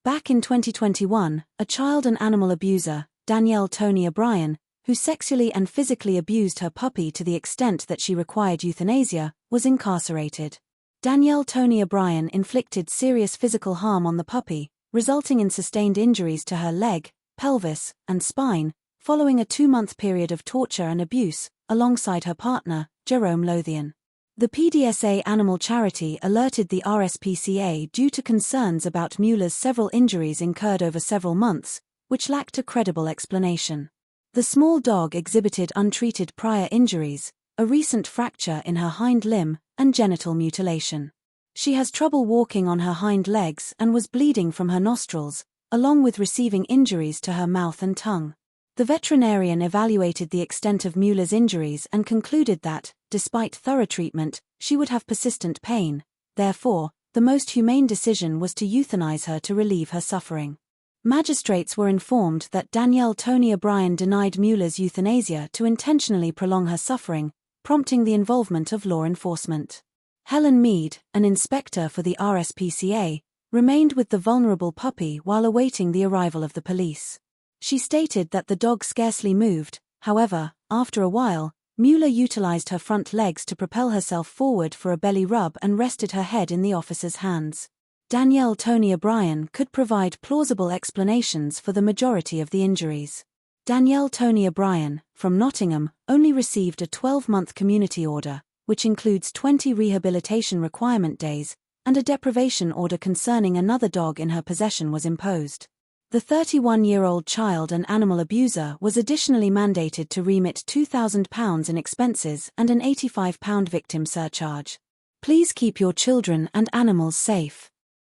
Back in 2021, a child and animal abuser, Danielle Toni O'Brien, who sexually and physically abused her puppy to the extent that she required euthanasia, was incarcerated. Danielle Toni O'Brien inflicted serious physical harm on the puppy, resulting in sustained injuries to her leg, pelvis, and spine, following a 2-month period of torture and abuse, alongside her partner, Jerome Lothian. The PDSA animal charity alerted the RSPCA due to concerns about Mula's several injuries incurred over several months, which lacked a credible explanation. The small dog exhibited untreated prior injuries, a recent fracture in her hind limb, and genital mutilation. She has trouble walking on her hind legs and was bleeding from her nostrils, along with receiving injuries to her mouth and tongue. The veterinarian evaluated the extent of Mula's injuries and concluded that, despite thorough treatment, she would have persistent pain. Therefore, the most humane decision was to euthanize her to relieve her suffering. Magistrates were informed that Danielle Toni O'Brien denied Mula's euthanasia to intentionally prolong her suffering, prompting the involvement of law enforcement. Helen Mead, an inspector for the RSPCA, remained with the vulnerable puppy while awaiting the arrival of the police. She stated that the dog scarcely moved. However, after a while, Mula utilized her front legs to propel herself forward for a belly rub and rested her head in the officer's hands. Danielle Toni O'Brien could provide plausible explanations for the majority of the injuries. Danielle Toni O'Brien, from Nottingham, only received a 12-month community order, which includes 20 rehabilitation requirement days, and a deprivation order concerning another dog in her possession was imposed. The 31-year-old child and animal abuser was additionally mandated to remit £2,000 in expenses and an £85 victim surcharge. Please keep your children and animals safe.